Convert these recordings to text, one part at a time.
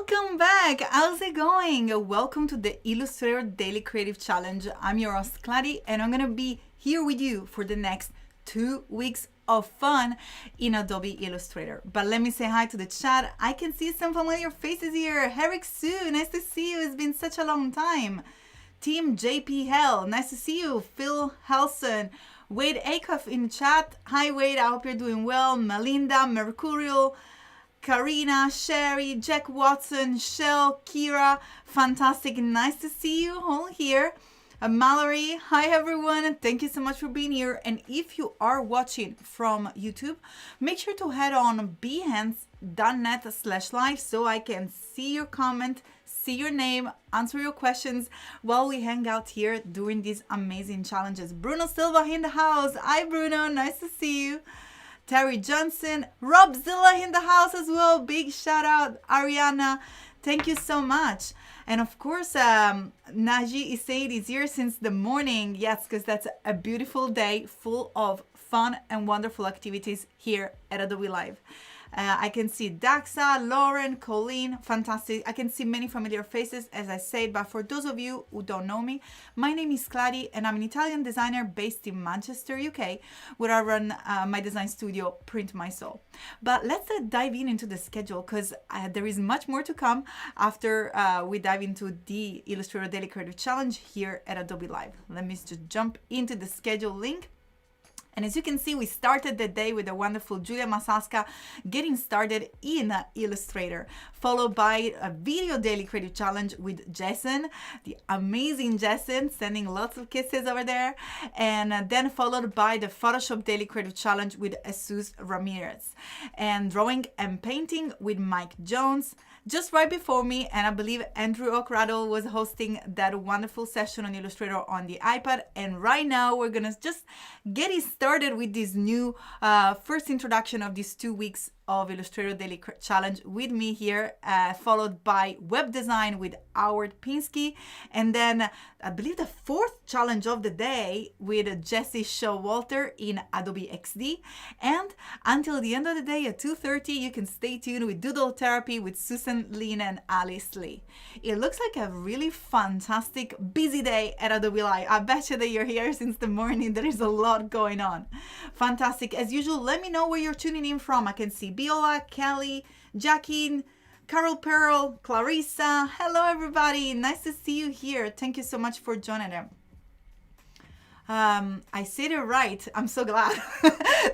Welcome back. How's it going? Welcome to the Illustrator Daily Creative Challenge. I'm your host, Clady, and I'm going to be here with you for the next 2 weeks of fun in Adobe Illustrator. But let me say hi to the chat. I can see some familiar faces here. Eric Sue, nice to see you. It's been such a long time. Team JP Hell, nice to see you. Phil Helson, Wade Acuff in chat. Hi Wade, I hope you're doing well. Melinda, Mercurial, Karina, Sherry, Jack Watson, Shell, Kira, fantastic, nice to see you all here. Mallory, hi everyone, thank you so much for being here. And if you are watching from YouTube, make sure to head on behance.net/live so I can see your comment, see your name, answer your questions while we hang out here during these amazing challenges. Bruno Silva in the house. Hi Bruno, nice to see you. Terry Johnson, Rob Zilla in the house as well. Big shout out, Ariana. Thank you so much. And of course, Naji is saying it's here since the morning. Yes, because that's a beautiful day full of fun and wonderful activities here at Adobe Live. I can see Daxa, Lauren, Colleen, fantastic. I can see many familiar faces, as I said, but for those of you who don't know me, my name is Clady and I'm an Italian designer based in Manchester, UK, where I run my design studio, Print My Soul. But let's dive into the schedule because there is much more to come after we dive into the Illustrator Daily Creative Challenge here at Adobe Live. Let me just jump into the schedule link. And as you can see, we started the day with the wonderful Julia Masaska getting started in Illustrator, followed by a video daily creative challenge with Jason, the amazing Jason, sending lots of kisses over there. And then followed by the Photoshop daily creative challenge with Jesus Ramirez, and drawing and painting with Mike Jones. Just right before me, and I believe Andrew O'Cradle was hosting that wonderful session on Illustrator on the iPad. And right now we're gonna just get it started with this new first introduction of these 2 weeks of Illustrator Daily Challenge with me here, followed by web design with Howard Pinsky, and then I believe the fourth challenge of the day with Jesse Showalter in Adobe XD. And until the end of the day at 2:30, you can stay tuned with Doodle Therapy with Susan Lean and Alice Lee. It looks like a really fantastic, busy day at Adobe Live. I bet you that you're here since the morning. There is a lot going on. Fantastic. As usual, let me know where you're tuning in from. I can see Biola, Kelly, Jackie, Carol Pearl, Clarissa. Hello, everybody. Nice to see you here. Thank you so much for joining them. I said it right. I'm so glad.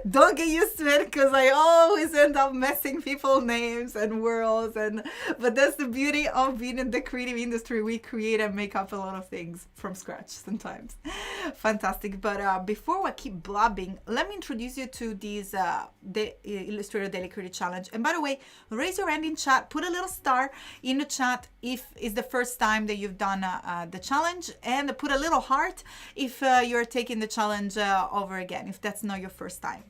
Don't get used to it because I always end up messing people's names and worlds, but that's the beauty of being in the creative industry. We create and make up a lot of things from scratch sometimes. Fantastic. But before I keep blabbing, let me introduce you to these the Illustrator Daily Creative Challenge. And by the way, raise your hand in chat, put a little star in the chat if it's the first time that you've done the challenge, and put a little heart if you're taking the challenge over again, if that's not your first time.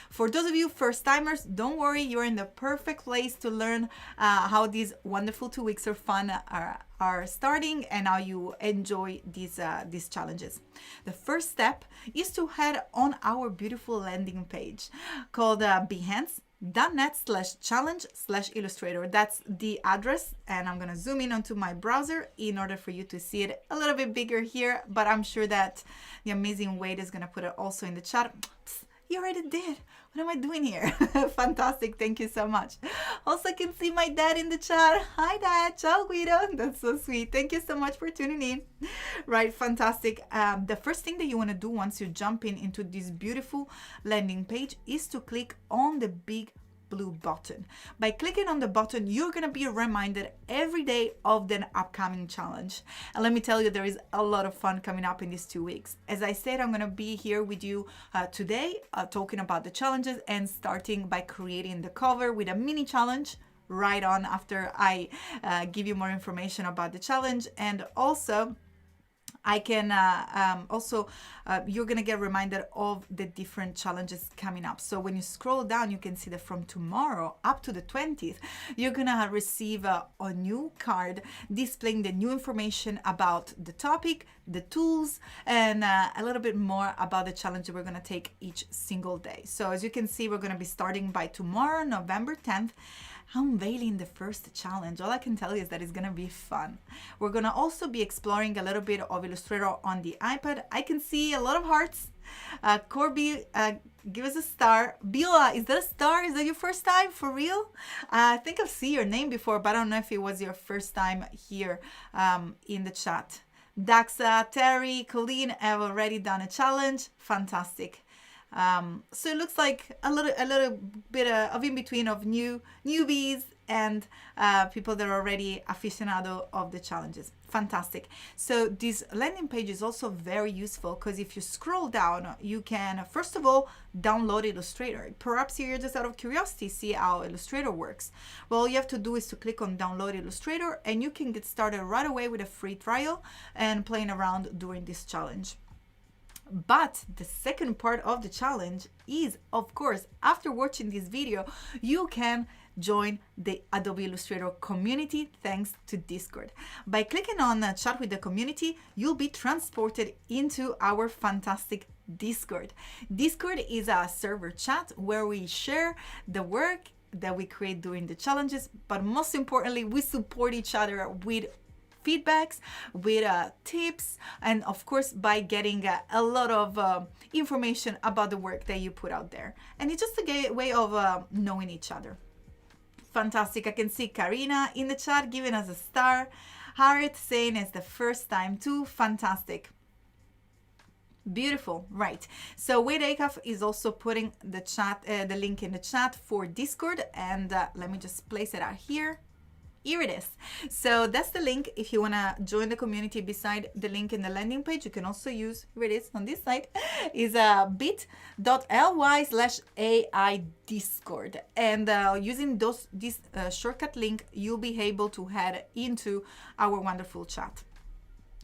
For those of you first timers, don't worry, you're in the perfect place to learn how these wonderful 2 weeks of fun are starting and how you enjoy these challenges. The first step is to head on our beautiful landing page called Behance.net/challenge/Illustrator. That's the address, and I'm gonna zoom in onto my browser in order for you to see it a little bit bigger here, but I'm sure that the amazing Wade is gonna put it also in the chat. Psst, you already did. What am I doing here? Fantastic, thank you so much. Also, I can see my dad in the chat. Hi Dad, ciao Guido. That's so sweet. Thank you so much for tuning in. Right, fantastic. The first thing that you wanna do once you jump into this beautiful landing page is to click on the big blue button. By clicking on the button, you're gonna be reminded every day of the upcoming challenge. And let me tell you, there is a lot of fun coming up in these 2 weeks. As I said, I'm gonna be here with you today, talking about the challenges and starting by creating the cover with a mini challenge right on after I give you more information about the challenge. And also, I can you're gonna get reminded of the different challenges coming up. So when you scroll down, you can see that from tomorrow up to the 20th, you're gonna receive a new card displaying the new information about the topic, the tools, and a little bit more about the challenge that we're gonna take each single day. So as you can see, we're gonna be starting by tomorrow, November 10th, unveiling the first challenge. All I can tell you is that it's gonna be fun. We're gonna also be exploring a little bit of Illustrator on the iPad. I can see a lot of hearts. Corby, give us a star. Bila, is that a star? Is that your first time for real? I think I've seen your name before, but I don't know if it was your first time here in the chat. Daxa, Terry, Colleen have already done a challenge. Fantastic. So it looks like a little bit of in between of newbies and people that are already aficionado of the challenges. Fantastic. So this landing page is also very useful because if you scroll down, you can first of all download Illustrator. Perhaps you're just out of curiosity, see how Illustrator works. Well, all you have to do is to click on download Illustrator and you can get started right away with a free trial and playing around during this challenge. But the second part of the challenge is, of course, after watching this video, you can join the Adobe Illustrator community thanks to Discord. By clicking on chat with the community, you'll be transported into our fantastic Discord. Discord is a server chat where we share the work that we create during the challenges, but most importantly, we support each other with feedbacks, with tips, and of course by getting a lot of information about the work that you put out there. And it's just a way of knowing each other. Fantastic. I can see Karina in the chat giving us a star. Harriet saying it's the first time too. Fantastic. Beautiful. Right. So Wade Akaf is also putting the chat, the link in the chat for Discord, and let me just place it out here. Here it is. So that's the link. If you want to join the community beside the link in the landing page, you can also use, here it is on this side, is bit.ly/AI Discord. And using this shortcut link, you'll be able to head into our wonderful chat.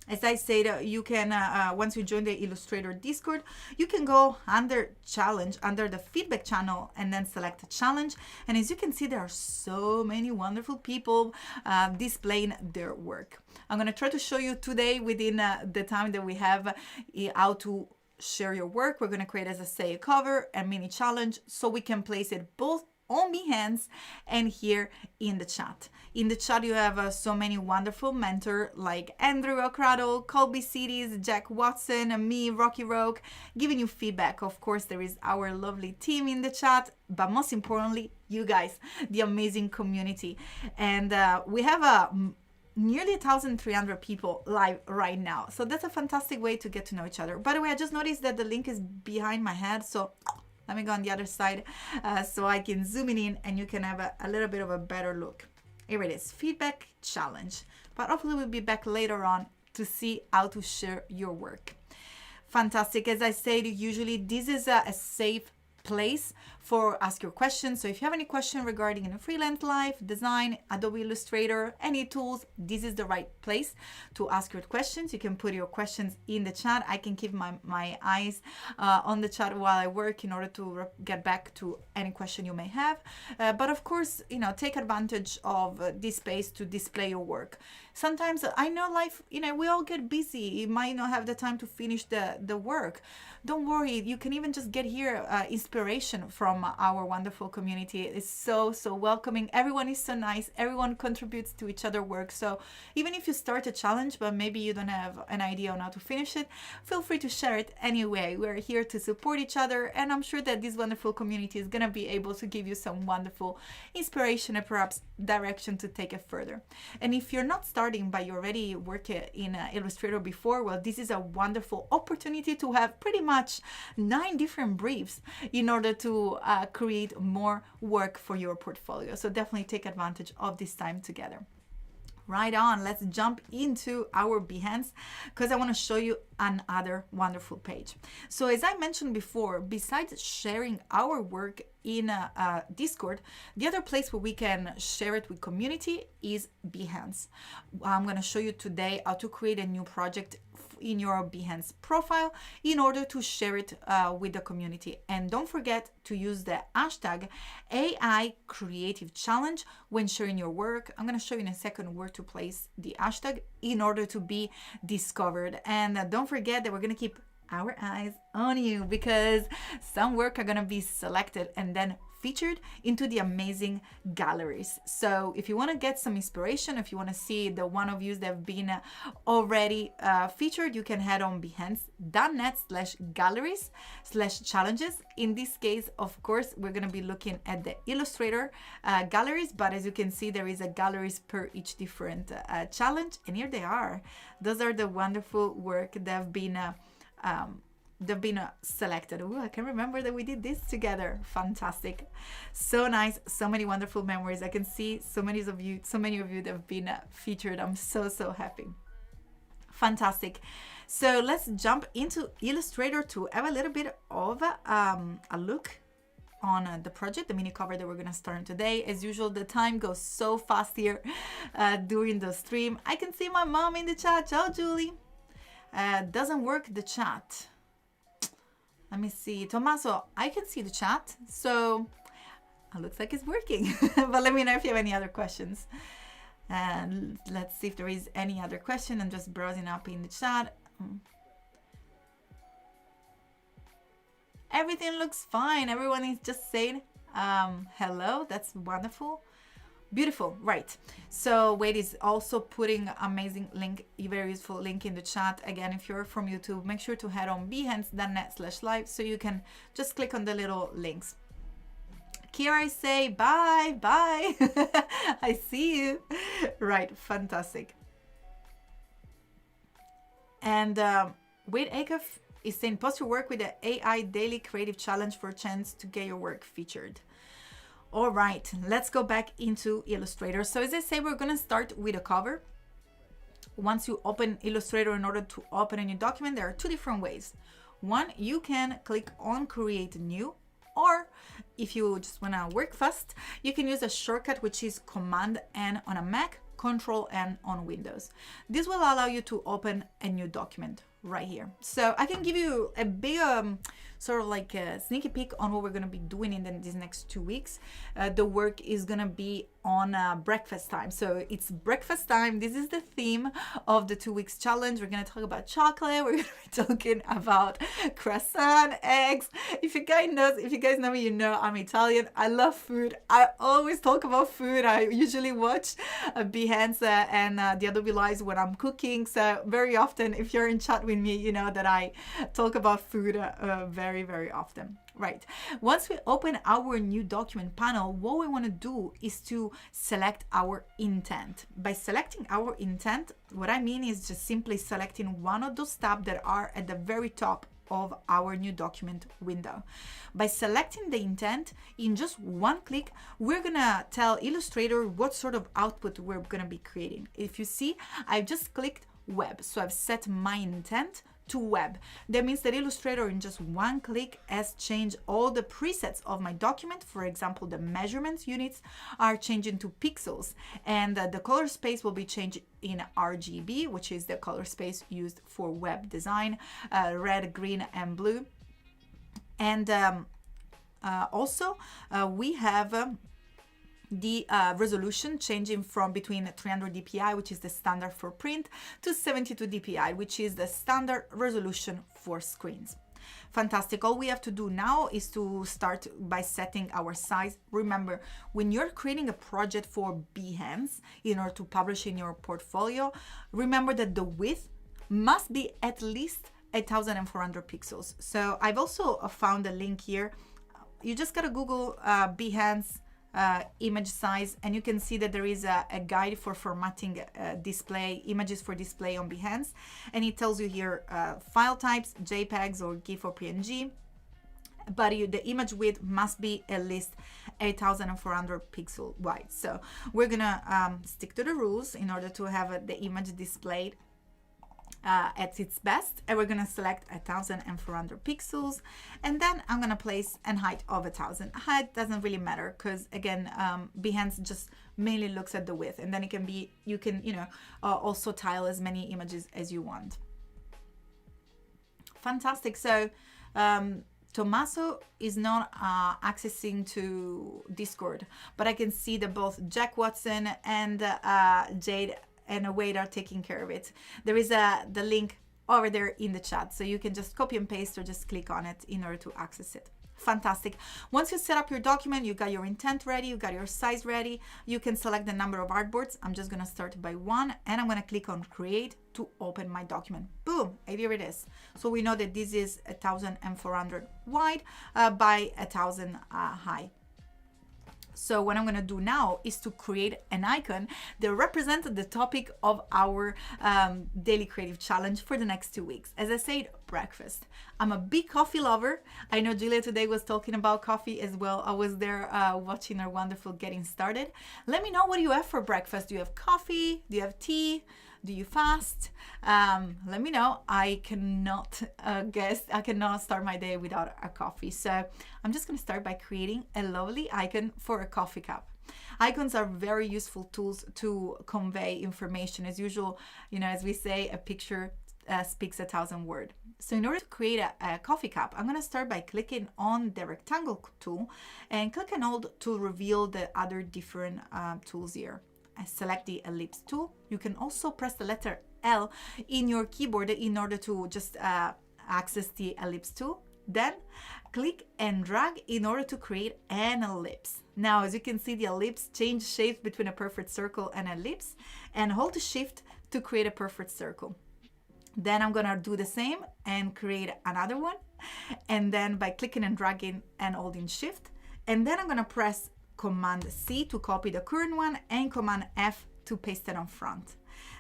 As I said, you can, once you join the Illustrator Discord, you can go under challenge, under the feedback channel, and then select a challenge. And as you can see, there are so many wonderful people displaying their work. I'm going to try to show you today within the time that we have how to share your work. We're going to create, as I say, a cover and mini challenge so we can place it both on Behance and here in the chat. In the chat, you have so many wonderful mentors like Andrew Ocrado, Colby Cities, Jack Watson, and me, Rocky Rogue, giving you feedback. Of course, there is our lovely team in the chat, but most importantly, you guys, the amazing community. And we have nearly 1,300 people live right now. So that's a fantastic way to get to know each other. By the way, I just noticed that the link is behind my head. So let me go on the other side so I can zoom in and you can have a little bit of a better look. Here it is, feedback challenge. But hopefully we'll be back later on to see how to share your work. Fantastic. As I said, usually this is a safe place for ask your questions. So if you have any question regarding a freelance life, design, Adobe Illustrator, any tools, this is the right place to ask your questions. You can put your questions in the chat. I can keep my eyes on the chat while I work in order to get back to any question you may have. But of course, take advantage of this space to display your work. Sometimes I know life, we all get busy. You might not have the time to finish the work. Don't worry. You can even just get here inspiration from our wonderful community. It's so welcoming. Everyone is so nice. Everyone contributes to each other's work. So even if you start a challenge, but maybe you don't have an idea on how to finish it, feel free to share it anyway. We're here to support each other. And I'm sure that this wonderful community is going to be able to give you some wonderful inspiration and perhaps direction to take it further. And if you're not starting, but you already worked in Illustrator before, well, this is a wonderful opportunity to have pretty much 9 different briefs in order to create more work for your portfolio. So definitely take advantage of this time together. Right on, let's jump into our Behance because I want to show you another wonderful page. So as I mentioned before, besides sharing our work in Discord, the other place where we can share it with community is Behance. I'm going to show you today how to create a new project in your Behance profile in order to share it with the community. And don't forget to use the hashtag AI Creative Challenge when sharing your work. I'm going to show you in a second where to place the hashtag in order to be discovered. And don't forget that we're going to keep our eyes on you because some work are going to be selected and then featured into the amazing galleries. So if you want to get some inspiration, if you want to see the one of you that have been already featured, you can head on behance.net/galleries/challenges. In this case, of course, we're going to be looking at the Illustrator galleries, but as you can see, there is a galleries per each different challenge, and here they are. Those are the wonderful work that have been selected. Ooh, I can remember that we did this together. Fantastic. So nice. So many wonderful memories. I can see so many of you that have been featured. I'm so happy. Fantastic. So let's jump into Illustrator to have a little bit of a look on the project, the mini cover that we're going to start on today. As usual, the time goes so fast here during the stream. I can see my mom in the chat. Ciao, Julie. Doesn't work the chat. Let me see. Tommaso, I can see the chat, so it looks like it's working. But let me know if you have any other questions. And let's see if there is any other question. I'm just browsing up in the chat. Everything looks fine. Everyone is just saying hello. That's wonderful. Beautiful. Right. So Wade is also putting amazing link, very useful link in the chat. Again, if you're from YouTube, make sure to head on behance.net/live so you can just click on the little links. Kira, I say bye. I see you. Right. Fantastic. And Wade Acuff is saying, post your work with the AI Daily Creative Challenge for a chance to get your work featured. All right, let's go back into Illustrator. So as I say, we're going to start with a cover. Once you open Illustrator, in order to open a new document, there are two different ways. One, you can click on Create New, or if you just want to work fast, you can use a shortcut, which is Command-N on a Mac, Control-N on Windows. This will allow you to open a new document right here. So I can give you a big sort of like a sneaky peek on what we're going to be doing in these next 2 weeks. The work is going to be on breakfast time. So it's breakfast time. This is the theme of the 2 weeks challenge. We're going to talk about chocolate. We're going to be talking about croissant, eggs. If you guys know me, you know I'm Italian. I love food. I always talk about food. I usually watch Behance and the Adobe Lives when I'm cooking. So very often, if you're in chat with me, you know that I talk about food very often. Right. Once we open our new document panel, what we want to do is to select our intent. By selecting our intent, what I mean is just simply selecting one of those tabs that are at the very top of our new document window. By selecting the intent, in just one click, we're gonna tell Illustrator what sort of output we're gonna be creating. If you see, I've just clicked web. So I've set my intent to web. That means that Illustrator in just one click has changed all the presets of my document. For example, the measurements units are changing to pixels, and the color space will be changed in RGB, which is the color space used for web design, red, green, and blue. And also we have the resolution changing from between 300 dpi, which is the standard for print, to 72 dpi, which is the standard resolution for screens. Fantastic. All we have to do now is to start by setting our size. Remember, when you're creating a project for Behance in order to publish in your portfolio, remember that the width must be at least 1400 pixels. So I've also found a link here. You just gotta Google Behance image size, and you can see that there is a guide for formatting display images for display on Behance, and it tells you here file types, JPEGs or GIF or PNG, but the image width must be at least 8400 pixel wide. So we're gonna stick to the rules in order to have the image displayed at its best, and we're gonna select 1400 pixels, and then I'm gonna place a height of 1000. Height doesn't really matter because again, Behance just mainly looks at the width, and then it can be, you can also tile as many images as you want. Fantastic. So Tommaso is not accessing to Discord, but I can see that both Jack Watson and Jade and Wade are taking care of it. There is the link over there in the chat, so you can just copy and paste or just click on it in order to access it. Fantastic. Once you set up your document, you got your intent ready, you got your size ready, you can select the number of artboards. I'm just gonna start by 1 and I'm gonna click on create to open my document. Boom, and here it is. So we know that this is 1,400 wide by 1,000 high. So what I'm going to do now is to create an icon that represents the topic of our daily creative challenge for the next 2 weeks. As I said, breakfast. I'm a big coffee lover. I know Julia today was talking about coffee as well. I was there watching her wonderful getting started. Let me know what you have for breakfast. Do you have coffee? Do you have tea? Do you fast? Let me know. I cannot I cannot start my day without a coffee. So I'm just going to start by creating a lovely icon for a coffee cup. Icons are very useful tools to convey information. As usual, you know, as we say, a picture speaks 1,000 words. So in order to create a coffee cup, I'm going to start by clicking on the rectangle tool and click and hold to reveal the other different tools here. I select the ellipse tool. You can also press the letter L in your keyboard in order to just access the ellipse tool. Then click and drag in order to create an ellipse. Now, as you can see, the ellipse changes shapes between a perfect circle and ellipse, and hold Shift to create a perfect circle. Then I'm gonna do the same and create another one. And then by clicking and dragging and holding Shift, and then I'm gonna press Command C to copy the current one and Command F to paste it on front.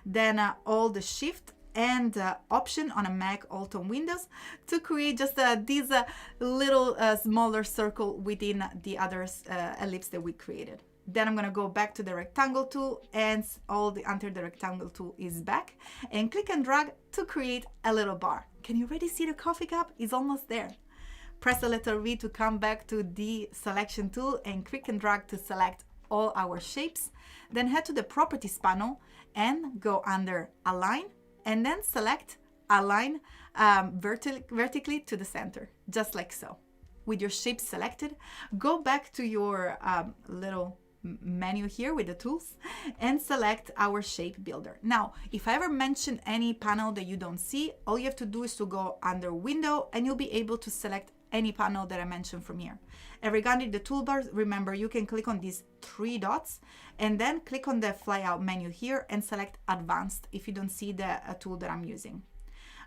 Then hold the Shift and Option on a Mac, Alt on Windows to create just this little smaller circle within the other ellipse that we created. Then I'm going to go back to the rectangle tool and until the rectangle tool is back, and click and drag to create a little bar. Can you already see the coffee cup? It's almost there. Press the letter V to come back to the selection tool and click and drag to select all our shapes. Then head to the properties panel and go under align, and then select align vertically to the center, just like so. With your shape selected, go back to your little menu here with the tools and select our shape builder. Now, if I ever mention any panel that you don't see, all you have to do is to go under window and you'll be able to select any panel that I mentioned from here. And regarding the toolbars, remember you can click on these 3 dots and then click on the flyout menu here and select advanced if you don't see the tool that I'm using.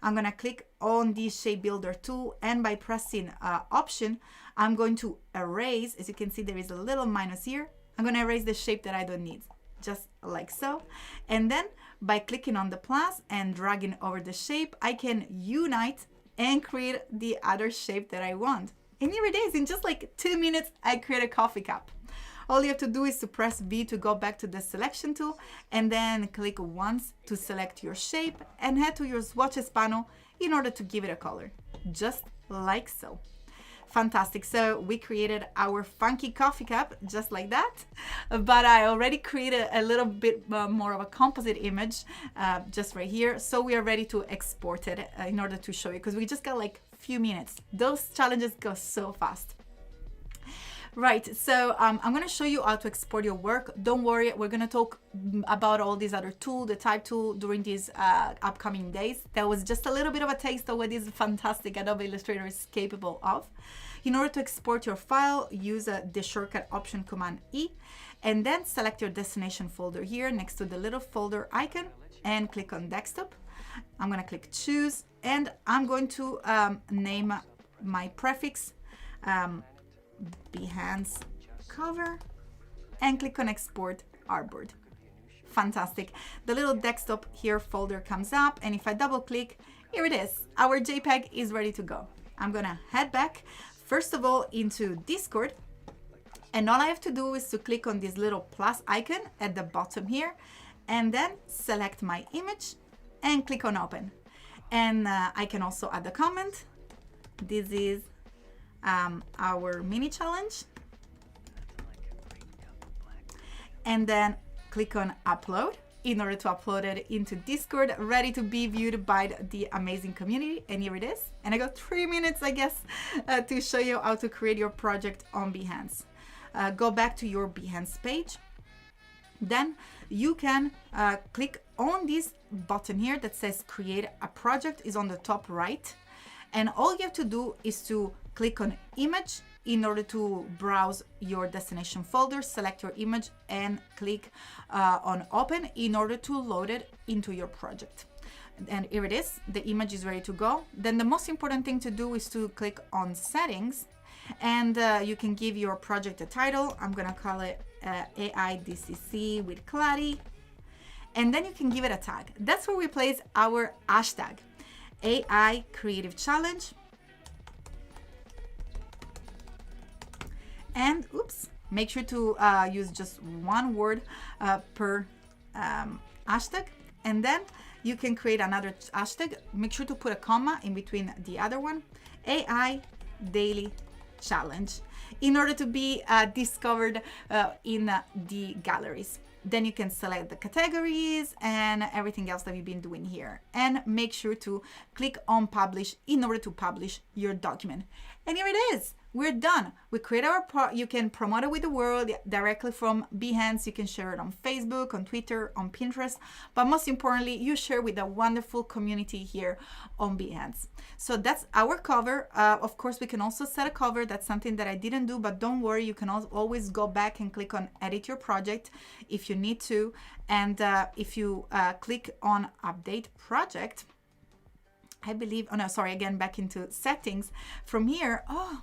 I'm gonna click on the shape builder tool, and by pressing option, I'm going to erase. As you can see, there is a little minus here. I'm gonna erase the shape that I don't need, just like so. And then by clicking on the plus and dragging over the shape, I can unite and create the other shape that I want. And here it is. In just like 2 minutes, I create a coffee cup. All you have to do is to press V to go back to the selection tool, and then click once to select your shape and head to your swatches panel in order to give it a color, just like so. Fantastic. So we created our funky coffee cup just like that, but I already created a little bit more of a composite image just right here. So we are ready to export it in order to show you, because we just got like a few minutes. Those challenges go so fast. Right, so I'm going to show you how to export your work. Don't worry, we're going to talk about all these other tools, the type tool, during these upcoming days. That was just a little bit of a taste of what this fantastic Adobe Illustrator is capable of. In order to export your file, use the shortcut option Command E, and then select your destination folder here next to the little folder icon and click on desktop. I'm going to click choose, and I'm going to name my prefix Behance cover and click on export artboard. Fantastic. The little desktop here folder comes up, and if I double click, here it is. Our JPEG is ready to go. I'm gonna head back first of all into Discord, and all I have to do is to click on this little plus icon at the bottom here, and then select my image and click on open. And I can also add a comment. This is our mini challenge, and then click on upload in order to upload it into Discord, ready to be viewed by the amazing community. And here it is. And I got 3 minutes, I guess, to show you how to create your project on Behance. Go back to your Behance page. Then you can click on this button here that says create a project, is on the top right. And all you have to do is to click on image in order to browse your destination folder, select your image and click on open in order to load it into your project. And here it is, the image is ready to go. Then the most important thing to do is to click on settings, and you can give your project a title. I'm gonna call it AI DCC with Clary, and then you can give it a tag. That's where we place our hashtag, AI Creative Challenge. And oops, make sure to use just one word per hashtag, and then you can create another hashtag. Make sure to put a comma in between the other one, AI Daily Challenge, in order to be discovered in the galleries. Then you can select the categories and everything else that you've been doing here, and make sure to click on publish in order to publish your document. And here it is. We're done. We create our you can promote it with the world directly from Behance. You can share it on Facebook, on Twitter, on Pinterest, but most importantly, you share with a wonderful community here on Behance. So that's our cover. Of course, we can also set a cover. That's something that I didn't do, but don't worry, you can always go back and click on edit your project if you need to. And if you click on update project, I believe, oh no, sorry, again, back into settings. From here, oh,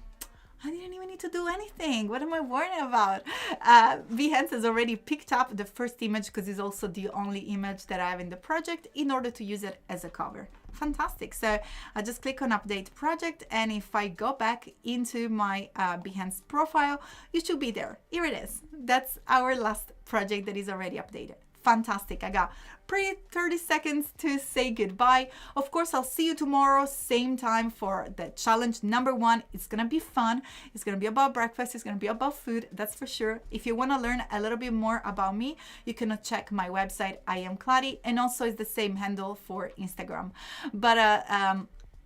I didn't even need to do anything. What am I worrying about? Behance has already picked up the first image because it's also the only image that I have in the project in order to use it as a cover. Fantastic. So I just click on update project, and if I go back into my Behance profile, you should be there. Here it is. That's our last project that is already updated. Fantastic. I got pretty 30 seconds to say goodbye. Of course, I'll see you tomorrow, same time, for the challenge number 1. It's gonna be fun. It's gonna be about breakfast. It's gonna be about food, that's for sure. If you want to learn a little bit more about me, you can check my website, I am Clary, and also it's the same handle for Instagram. But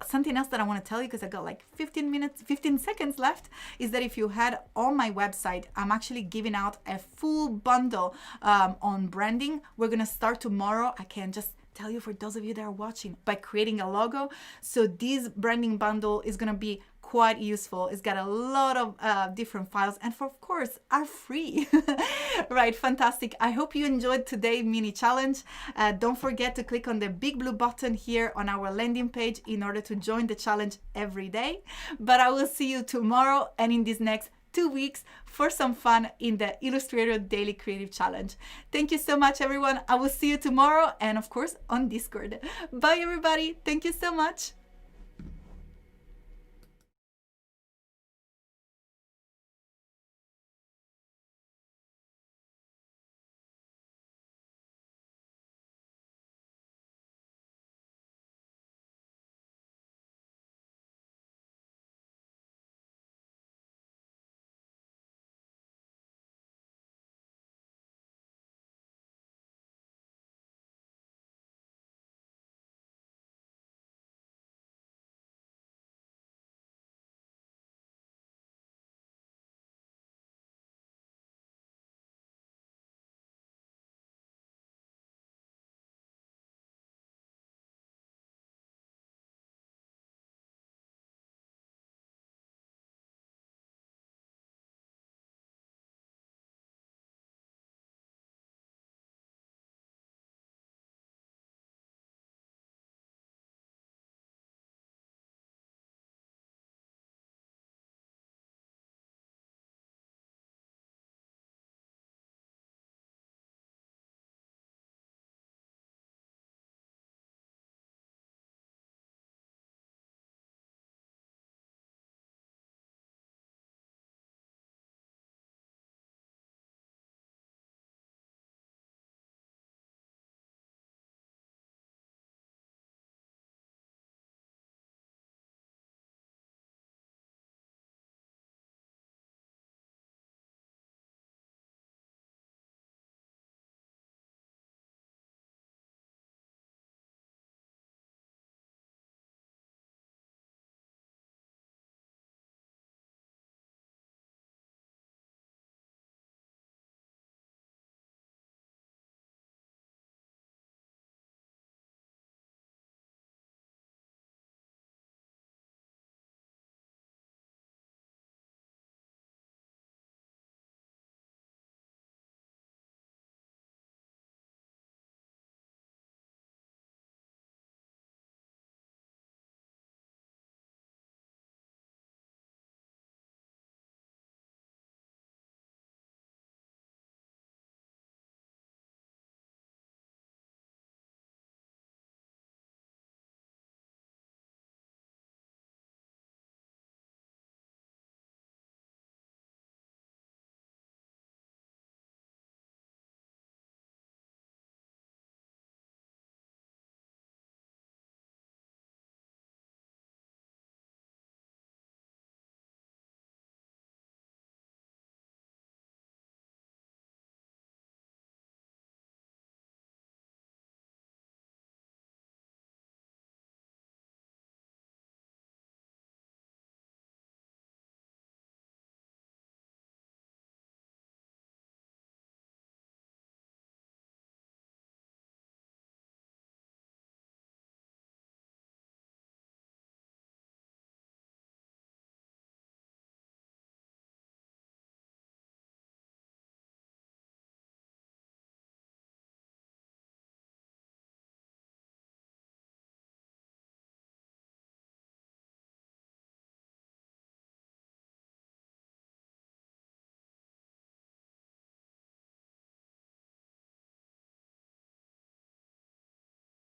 something else that I want to tell you, because I got like 15 seconds left, is that if you head on my website, I'm actually giving out a full bundle on branding. We're going to start tomorrow. I can just tell you, for those of you that are watching, by creating a logo. So this branding bundle is going to be quite useful. It's got a lot of different files, and of course are free. Right, fantastic. I hope you enjoyed today's mini challenge. Don't forget to click on the big blue button here on our landing page in order to join the challenge every day. But I will see you tomorrow and in these next 2 weeks for some fun in the Illustrator Daily Creative Challenge. Thank you so much, everyone. I will see you tomorrow, and of course on Discord. Bye, everybody. Thank you so much.